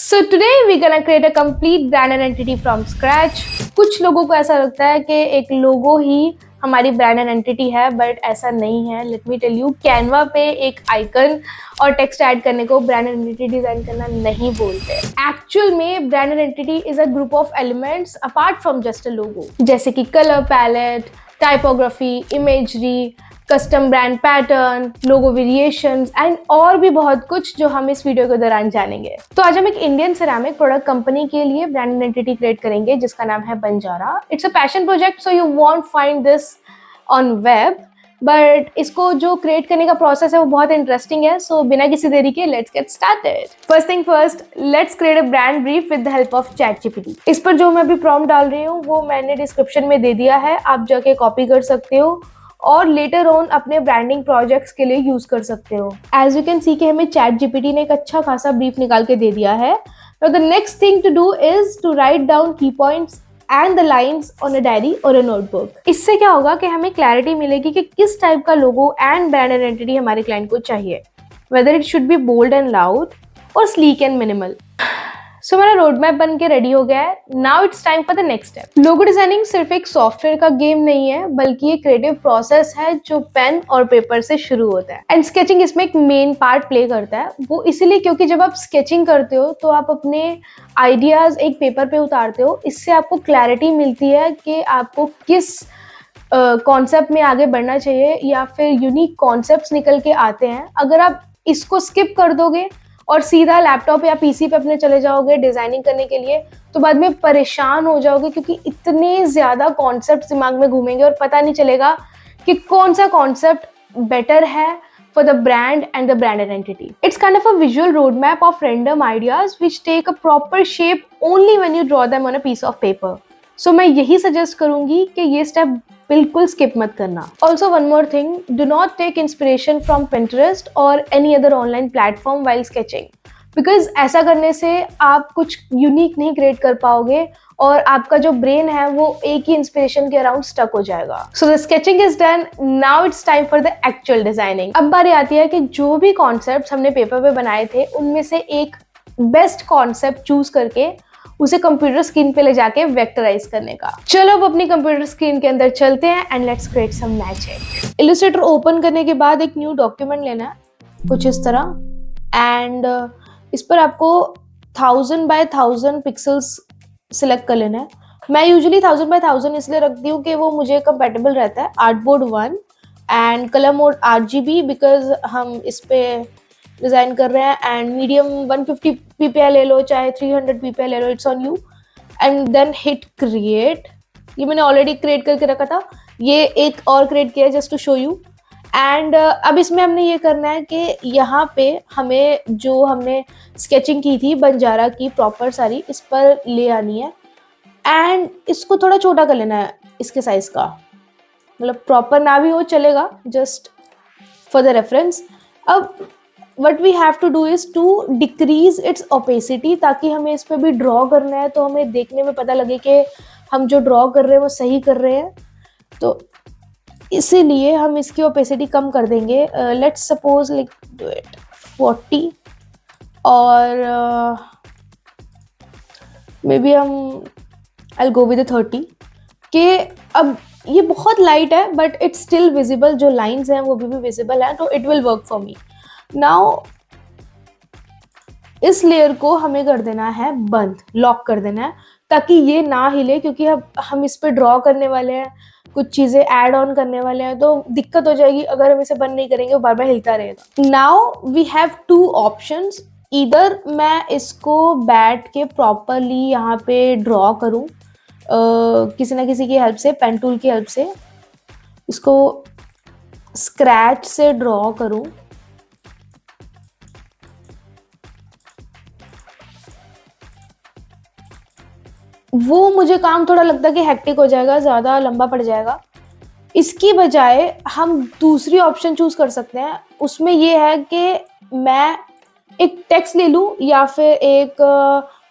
So today we're gonna create a complete brand and entity from scratch. कुछ लोगों को ऐसा लगता है कि एक लोगो ही हमारी ब्रांड एंड एंटिटी है, बट ऐसा नहीं है. Let me tell you, Canva पे एक आइकन और टेक्स्ट ऐड करने को ब्रांड एंड एंटिटी डिजाइन करना नहीं बोलते. एक्चुअल में brand and entity is a group of elements apart from just a logo, जैसे कि colour palette, typography, imagery, custom brand pattern, logo variations and और भी बहुत कुछ जो हम इस वीडियो के दौरान जानेंगे. तो आज हम एक इंडियन सिरेमिक प्रोडक्ट कंपनी के लिए ब्रांड आइडेंटिटी क्रिएट करेंगे जिसका नाम है Banjara. It's a passion project, so you want find this on web, but इसको जो क्रिएट करने का प्रोसेस है वो बहुत इंटरेस्टिंग है. सो बिना किसी देरी के let's get started. First thing first, let's create a brand brief with the help of ChatGPT. इस पर जो मैं अभी प्रॉम्प्ट डाल रही हूँ वो मैंने डिस्क्रिप्शन में दे दिया है, आप जाके कॉपी कर सकते हो और लेटर ऑन अपने ब्रांडिंग प्रोजेक्ट्स के लिए यूज कर सकते हो. एज यू कैन सी कि हमें ChatGPT ने एक अच्छा खासा ब्रीफ निकाल के दे दिया है. Now the next thing to do is to write down key points and the lines on a diary और अ नोटबुक. इससे क्या होगा कि हमें क्लैरिटी मिलेगी कि किस टाइप का लोगो एंड ब्रांड आइडेंटिटी हमारे क्लाइंट को चाहिए, whether it should be bold and loud और स्लीक एंड मिनिमल. सो मेरा रोड मैप बन के रेडी हो गया है. Now it's time for the next step. Logo designing सिर्फ एक सॉफ्टवेयर का गेम नहीं है, बल्कि एक क्रिएटिव प्रोसेस है जो पेन और पेपर से शुरू होता है. एंड स्केचिंग इसमें एक मेन पार्ट प्ले करता है. वो इसीलिए क्योंकि जब आप स्केचिंग करते हो तो आप अपने आइडियाज एक पेपर पे उतारते हो. इससे आपको क्लैरिटी मिलती है कि आपको किस कॉन्सेप्ट में आगे बढ़ना चाहिए, या फिर यूनिक कॉन्सेप्ट्स निकल के आते हैं. अगर आप इसको स्किप कर दोगे और सीधा लैपटॉप या पीसी पे अपने चले जाओगे डिजाइनिंग करने के लिए, तो बाद में परेशान हो जाओगे, क्योंकि इतने ज्यादा कॉन्सेप्ट दिमाग में घूमेंगे और पता नहीं चलेगा कि कौन सा कॉन्सेप्ट बेटर है for the brand and the brand identity. It's kind of a visual roadmap of random ideas which take a proper shape only when you draw them on a piece of paper. So मैं यही suggest करूंगी कि ये step बिल्कुल skip मत करना. Also one more thing, do not take inspiration from Pinterest और any other online platform while sketching, because ऐसा करने से आप कुछ यूनिक नहीं क्रिएट कर पाओगे और आपका जो ब्रेन है वो एक ही इंस्पिरेशन के अराउंड स्टक हो जाएगा. So the sketching is done. Now it's time for the actual designing. अब बारी आती है कि जो भी कॉन्सेप्ट हमने पेपर पे बनाए थे उनमें से एक बेस्ट कॉन्सेप्ट चूज करके उसे कंप्यूटर स्क्रीन पे ले जाके वेक्टराइज करने का. चलो अब अपनी कंप्यूटर स्क्रीन के अंदर चलते हैं and let's create some magic. Illustrator open करने के बाद एक न्यू डॉक्यूमेंट लेना है कुछ इस तरह, एंड इस पर आपको 1000 बाय 1000 पिक्सल्स सिलेक्ट कर लेना है. मैं यूजुअली 1000 बाय 1000 इसलिए रखती हूँ कि वो मुझे कंपेटेबल रहता है. Artboard 1 and colour mode RGB, because हम इस पे डिजाइन कर रहे हैं. एंड मीडियम 150 ppi ले लो, चाहे 300 ppi ले लो, it's on you. And then hit create. ये मैंने ऑलरेडी क्रिएट करके रखा था, ये एक और क्रिएट किया just to show you. And अब इसमें हमने ये करना है कि यहाँ पे हमें जो हमने स्केचिंग की थी बंजारा की प्रॉपर सारी इस पर ले आनी है. एंड इसको थोड़ा छोटा कर लेना है इसके साइज का, मतलब प्रॉपर ना भी हो चलेगा, जस्ट फॉर द रेफरेंस. अब what we have to do is to decrease its opacity, ताकि हमें इस पे भी ड्रॉ करना है तो हमें देखने में पता लगे कि हम जो ड्रॉ कर रहे हैं वो सही कर रहे हैं. तो इसीलिए हम इसकी ओपेसिटी कम कर देंगे. Let's suppose like do it 40 और मे बी हम आई गो विद 30 के. अब ये बहुत लाइट है बट इट्स स्टिल विजिबल, जो लाइंस हैं वो भी विजिबल है, तो it will work for me. Now इस लेयर को हमें कर देना है बंद, लॉक कर देना है, ताकि ये ना हिले, क्योंकि अब हम इस पे ड्रॉ करने वाले हैं, कुछ चीजें ऐड ऑन करने वाले हैं, तो दिक्कत हो जाएगी अगर हम इसे बंद नहीं करेंगे, वो बार बार हिलता रहेगा. Now we have 2 options. इधर मैं इसको बैठ के प्रॉपरली यहाँ पे ड्रॉ करूँ किसी ना किसी की हेल्प से, पेन टूल की हेल्प से इसको स्क्रैच से ड्रॉ करूँ. वो मुझे काम थोड़ा लगता है कि हेक्टिक हो जाएगा, ज़्यादा लंबा पड़ जाएगा. इसकी बजाय हम दूसरी ऑप्शन चूज कर सकते हैं. उसमें ये है कि मैं एक टेक्स्ट ले लूँ या फिर एक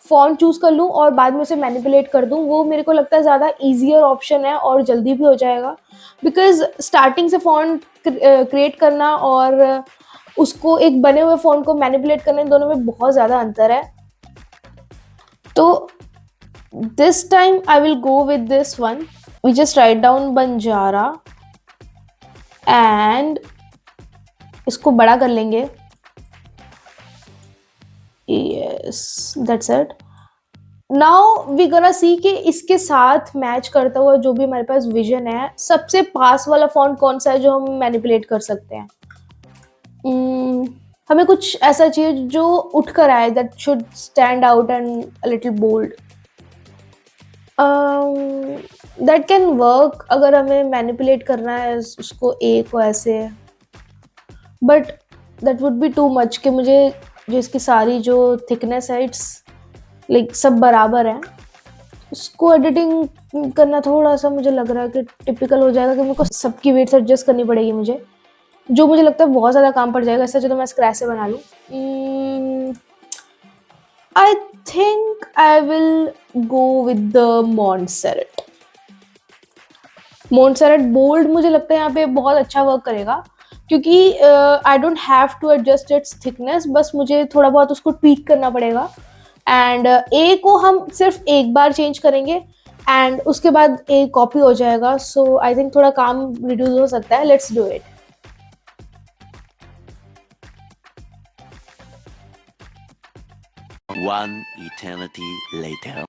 फॉन्ट चूज कर लूँ और बाद में उसे मैनिपुलेट कर दूँ. वो मेरे को लगता है ज़्यादा ईजियर ऑप्शन है और जल्दी भी हो जाएगा, बिकॉज स्टार्टिंग से फॉन्ट क्रिएट करना और उसको एक बने हुए फॉन्ट को मैनिपुलेट करने, दोनों में बहुत ज़्यादा अंतर है. तो this time I will go with this one. We just write down Banjara and इसको बड़ा कर लेंगे. Yes, that's it. Now we gonna see कि इसके साथ मैच करता हुआ जो भी हमारे पास विजन है, सबसे पास वाला फॉन्ट कौन सा है जो हम मैनिपुलेट कर सकते हैं. हमें कुछ ऐसा चाहिए जो उठ कर आए, that should stand out and a little bold. That can work अगर हमें मैनिपुलेट करना है उसको ए को ऐसे, but that would be too much कि मुझे जो इसकी सारी जो थिकनेस है इट्स लाइक सब बराबर है, उसको एडिटिंग करना थोड़ा सा मुझे लग रहा है कि टिपिकल हो जाएगा कि मेरे को सबकी वेट्स एडजस्ट करनी पड़ेगी मुझे, जो मुझे लगता है बहुत ज़्यादा काम पड़ जाएगा. इससे तो मैं स्क्रैच से बना लूँ. I think I will go with the Montserrat. Montserrat bold मुझे लगता है यहाँ पे बहुत अच्छा वर्क करेगा क्योंकि I don't have to adjust its thickness, बस मुझे थोड़ा बहुत उसको ट्वीक करना पड़ेगा. एंड ए को हम सिर्फ एक बार चेंज करेंगे एंड उसके बाद ए कॉपी हो जाएगा. सो आई थिंक थोड़ा काम रिड्यूस हो सकता है. Let's do it. One eternity later.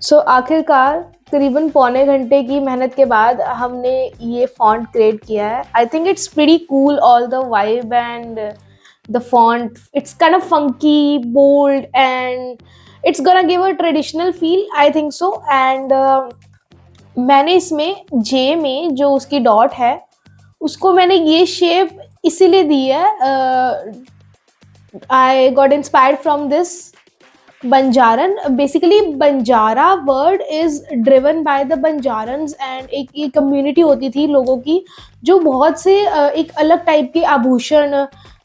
सो आखिरकार करीबन पौने घंटे की मेहनत के बाद हमने ये फॉन्ट क्रिएट किया है. I think it's pretty cool, all the vibe and the font. It's kind of funky, bold and it's gonna give a traditional feel, I think so. And मैंने इसमें जे में जो उसकी डॉट है उसको मैंने ये शेप इसीलिए दी है. I got inspired from this Banjaran. Basically, Banjara word is driven by the Banjarans and एक कम्युनिटी होती थी लोगों की जो बहुत से एक अलग टाइप के आभूषण,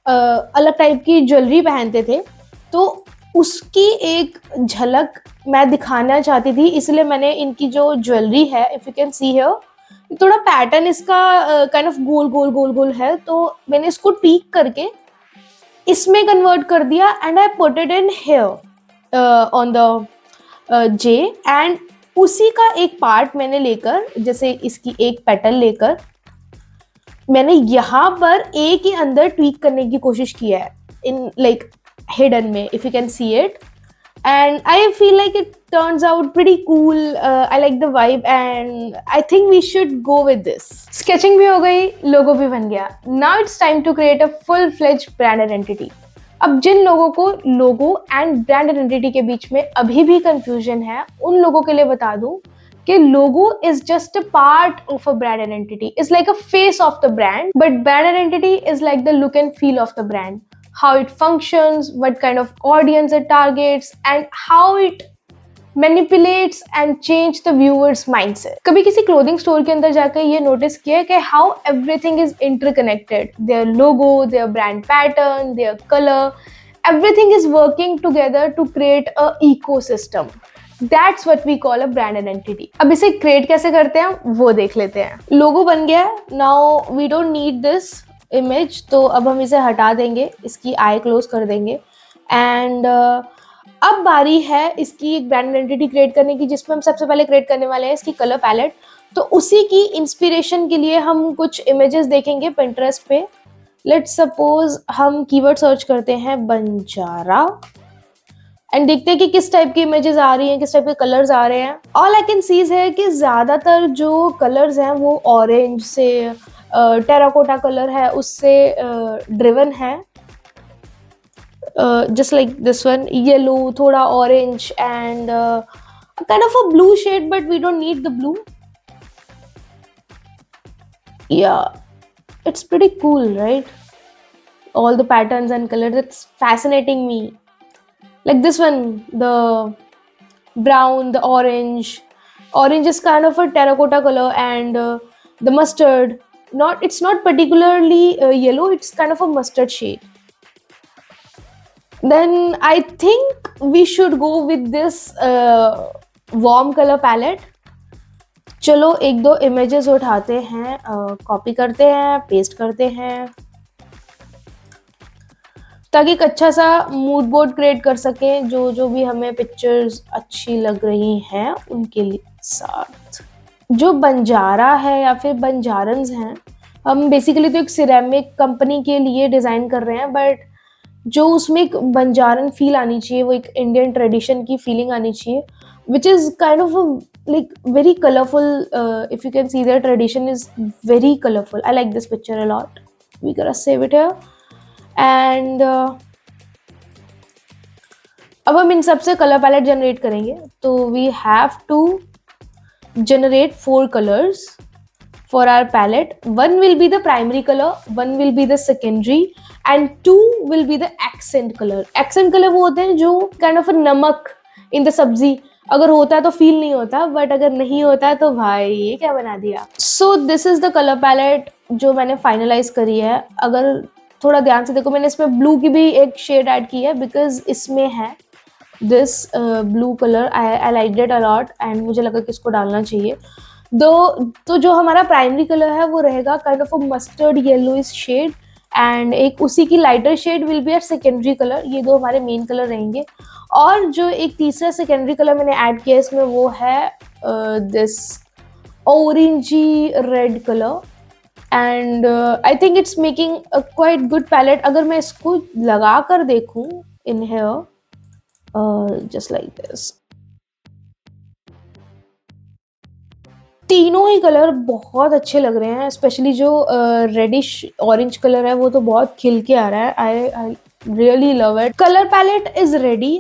अलग टाइप की ज्वेलरी पहनते थे. तो उसकी एक झलक मैं दिखाना चाहती थी, इसलिए मैंने इनकी जो ज्वेलरी है, if you can see here, थोड़ा पैटर्न इसका काइंड ऑफ गोल गोल गोल गोल है, तो मैंने इसको ट्वीक करके इसमें कन्वर्ट कर दिया and I put it in here on the J. And उसी का एक पार्ट मैंने लेकर, जैसे इसकी एक पेटल लेकर मैंने यहाँ पर ए के अंदर ट्वीक करने की कोशिश किया है, इन लाइक हिडन में, if you can see it. And I feel like it turns out pretty cool. I like the vibe and I think we should go with this. Sketching भी हो गई, logo भी बन गया. Now it's time to create a full-fledged brand identity. अब जिन लोगों को logo and brand identity के बीच में अभी भी confusion है, उन लोगों के लिए बता दूं कि logo is just a part of a brand identity. It's like a face of the brand, but brand identity is like the look and feel of the brand. How it functions, what kind of audience it targets, and how it manipulates and change the viewers mindset. कभी किसी clothing store के अंदर जाकर ये notice किया कि how everything is interconnected. Their logo, their brand pattern, their colour, everything is working together to create a ecosystem. That's what we call a brand identity. अब इसे क्रिएट कैसे करते हैं वो देख लेते हैं. लोगो बन गया. Now we don't need this image, तो अब हम इसे हटा देंगे, इसकी आई क्लोज कर देंगे. एंड अब बारी है इसकी एक ब्रांड आइडेंटिटी क्रिएट करने की, जिसमें हम सबसे पहले क्रिएट करने वाले हैं इसकी कलर पैलेट. तो उसी की इंस्पिरेशन के लिए हम कुछ इमेजेस देखेंगे Pinterest पे. लेट्स सपोज हम कीवर्ड सर्च करते हैं बंजारा एंड देखते हैं कि किस टाइप की इमेजेस आ रही हैं, किस टाइप के कलर्स आ रहे हैं. ऑल आई कैन सीज है कि ज़्यादातर जो कलर्स हैं वो ऑरेंज से, टेराकोटा कलर है उससे ड्रिवन है. Just like this one, yellow, thoda orange and kind of a blue shade, but we don't need the blue. Yeah, it's pretty cool, right? All the patterns and colors, it's fascinating me. Like this one, the brown, the orange. Orange is kind of a terracotta color, and the mustard. It's not particularly yellow, it's kind of a mustard shade. Then I think we should go with this warm color palette. चलो एक दो images उठाते हैं, copy करते हैं, paste करते हैं. ताकि एक अच्छा सा मूड बोर्ड क्रिएट कर सकें जो जो भी हमें पिक्चर्स अच्छी लग रही हैं उनके लिए साथ। जो बंजारा है या फिर बंजारन्स हैं, हम बेसिकली तो एक सिरेमिक कंपनी के लिए डिज़ाइन कर रहे हैं, बट जो उसमें एक बंजारन फील आनी चाहिए, वो एक इंडियन ट्रेडिशन की फीलिंग आनी चाहिए, which is kind of like very colorful. If you can see, their tradition is very colorful. I like this picture a lot. We gotta save it here. And अब हम इन सबसे colour palette generate करेंगे, तो we have to generate 4 colors for our palette. One will be the primary color, one will be the secondary, and 2 will be the accent color. Accent color वो होते हैं जो kind of a नमक in the सब्जी, अगर होता है तो फील नहीं होता, बट अगर नहीं होता है तो भाई ये क्या बना दिया। So this is the colour palette जो मैंने फाइनलाइज करी है। अगर थोड़ा ध्यान से देखो, मैंने इसमें ब्लू की भी एक शेड ऐड की है, बिकॉज इसमें है this blue colour, I like it a lot and मुझे लगा कि इसको डालना चाहिए। तो जो हमारा प्राइमरी कलर है वो रहेगा kind of a mustard yellowish shade, and एक उसी की lighter shade will be our secondary colour. ये दो हमारे मेन कलर रहेंगे। और जो एक तीसरा सेकेंडरी कलर मैंने ऐड किया इसमें वो है this orangey red colour, and I think it's making a quite good palette. अगर मैं इसको लगा कर देखूँ in here just like this, तीनों ही कलर बहुत अच्छे लग रहे हैं, स्पेशली जो रेडिश ऑरेंज कलर है वो तो बहुत खिल के आ रहा है। I really love it. Colour palette is ready.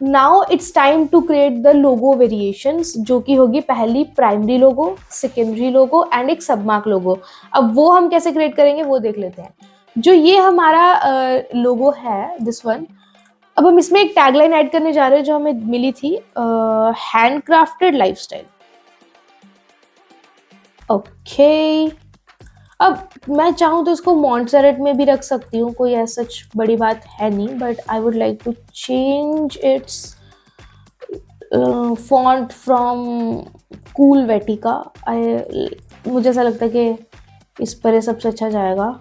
Now it's time to create the logo variations, जो कि होगी पहली primary logo, secondary logo and एक सबमार्क लोगो। अब वो हम कैसे क्रिएट करेंगे वो देख लेते हैं। जो ये हमारा लोगो है दिस वन, अब हम इसमें एक टैगलाइन ऐड करने जा रहे हैं जो हमें मिली थी, हैंडक्राफ्टेड लाइफस्टाइल। ओके, अब मैं चाहूँ तो इसको मॉन्टसेरेट में भी रख सकती हूँ, कोई ऐसा बड़ी बात है नहीं, but I would like to change its font from cool वेटिका। मुझे ऐसा लगता है कि इस पर सबसे अच्छा जाएगा।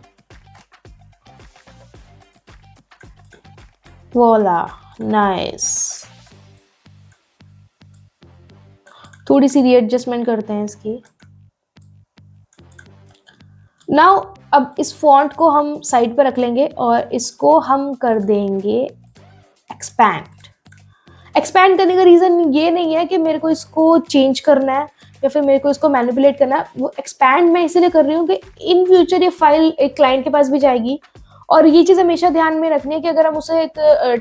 वोला, नाइस। थोड़ी सी रीएडजस्टमेंट करते हैं इसकी। नाउ अब इस फॉन्ट को हम साइड पर रख लेंगे और इसको हम कर देंगे एक्सपैंड। एक्सपैंड करने का रीज़न ये नहीं है कि मेरे को इसको चेंज करना है या फिर मेरे को इसको मैनिपुलेट करना है। वो एक्सपैंड मैं इसलिए कर रही हूँ कि इन फ्यूचर ये फाइल एक क्लाइंट के पास भी जाएगी, और ये चीज़ हमेशा ध्यान में रखनी है कि अगर हम उसे एक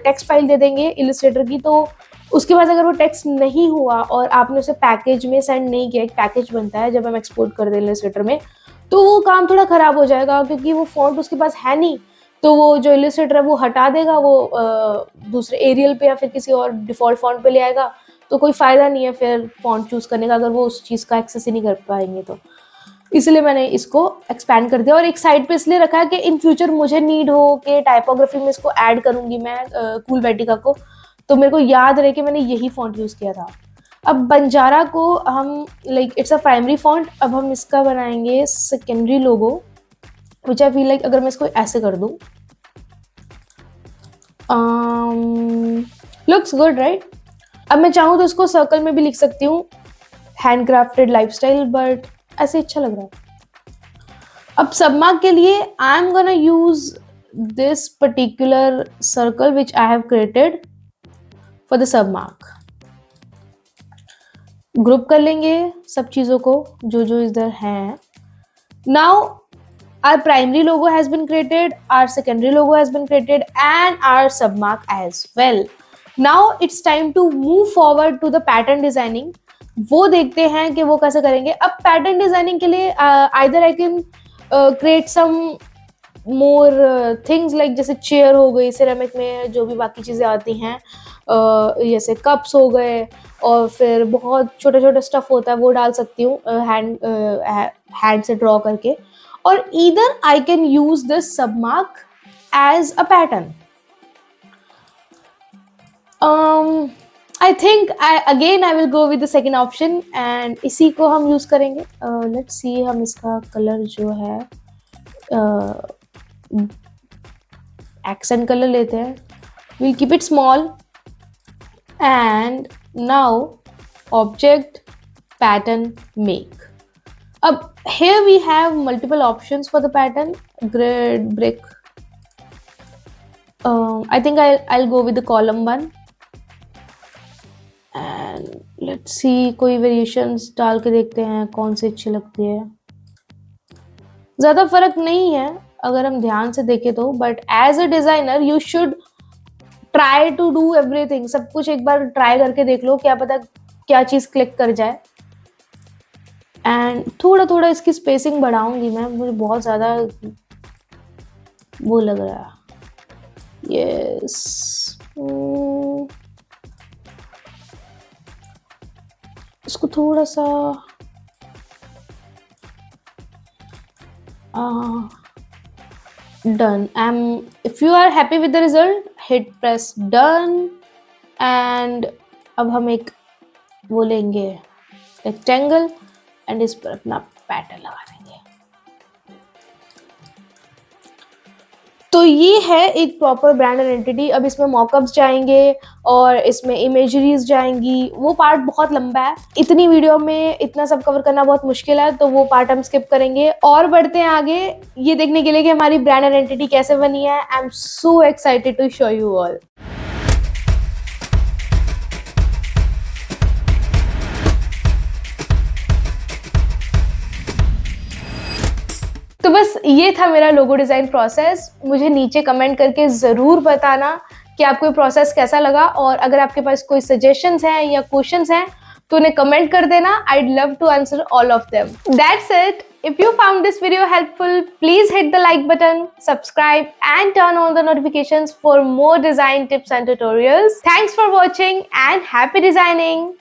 टेक्स्ट फाइल दे देंगे इलस्ट्रेटर की, तो उसके पास अगर वो टेक्स्ट नहीं हुआ और आपने उसे पैकेज में सेंड नहीं किया, एक पैकेज बनता है जब हम एक्सपोर्ट कर दें इलस्ट्रेटर में, तो वो काम थोड़ा ख़राब हो जाएगा, क्योंकि वो फॉन्ट उसके पास है नहीं। तो वो जो इलस्ट्रेटर है वो हटा देगा, वो दूसरे एरियल पे या फिर किसी और डिफ़ॉल्ट फॉन्ट पे ले आएगा, तो कोई फ़ायदा नहीं है फिर फॉन्ट चूज़ करने का अगर वो उस चीज़ का एक्सेस ही नहीं कर पाएंगे। तो इसलिए मैंने इसको एक्सपैंड कर दिया और एक साइड पे इसलिए रखा है कि इन फ्यूचर मुझे नीड हो कि टाइपोग्राफी में इसको ऐड करूँगी मैं कूल वेटिका को, तो मेरे को याद रहे कि मैंने यही फॉन्ट यूज़ किया था। अब बंजारा को हम like it's a primary font, अब हम इसका बनाएंगे secondary logo, which I feel like अगर मैं इसको ऐसे कर दूँ, लुक्स गुड राइट। अब मैं चाहूँ तो इसको सर्कल में भी लिख सकती हूँ हैंडक्राफ्टेड लाइफस्टाइल, बट ऐसे अच्छा लग रहा है। अब सबमार्क के लिए I am gonna use this particular circle which I have created for the submark. Group कर लेंगे सब चीज़ों को जो जो इधर हैं। Now our primary logo has been created, our secondary logo has been created, and our submark as well. Now it's time to move forward to the pattern designing. वो देखते हैं कि वो कैसे करेंगे। अब पैटर्न डिजाइनिंग के लिए either I can create some more things like जैसे चेयर हो गई, सिरेमिक में जो भी बाकी चीज़ें आती हैं, जैसे कप्स हो गए, और फिर बहुत छोटा छोटा स्टफ होता है वो डाल सकती हूँ हैंड से ड्रॉ करके, or either I can use this submark as a pattern. I think I will go with the second option and इसी को हम use करेंगे। Let's see हम इसका कलर जो है accent color लेते हैं, we'll keep it small, and now object pattern make. अब here we have multiple options for the pattern, grid, brick. I think I'll go with the column one, and let's see कोई variations डाल के देखते हैं कौन सी अच्छी लगती है. ज़्यादा फर्क नहीं है अगर हम ध्यान से देखें तो, but as a designer you should try to do everything. सब कुछ एक बार ट्राई करके देख लो, क्या पता क्या चीज़ क्लिक कर जाए. एंड थोड़ा थोड़ा इसकी स्पेसिंग बढ़ाऊंगी मैं, मुझे बहुत ज़्यादा वो लग रहा है. यस, इसको थोड़ा सा done. If you are happy with the result, hit press done. And अब हम एक वो लेंगे rectangle and इस पर अपना पैटर्न लगा देंगे. तो ये है एक प्रॉपर ब्रांड आइडेंटिटी. अब इसमें मॉकअप्स जाएंगे और इसमें इमेजरीज जाएंगी. वो पार्ट बहुत लंबा है, इतनी वीडियो में इतना सब कवर करना बहुत मुश्किल है, तो वो पार्ट हम स्किप करेंगे और बढ़ते हैं आगे ये देखने के लिए कि हमारी ब्रांड आइडेंटिटी कैसे बनी है. I am so excited to show you all. तो बस ये था मेरा लोगो डिज़ाइन प्रोसेस. मुझे नीचे कमेंट करके ज़रूर बताना कि आपको ये प्रोसेस कैसा लगा, और अगर आपके पास कोई सजेशंस हैं या क्वेश्चंस हैं तो उन्हें कमेंट कर देना. I'd love to answer all of them. That's it. If you found this video helpful, please hit the like button, subscribe and turn on the notifications for more design tips and tutorials. Thanks for watching and happy designing.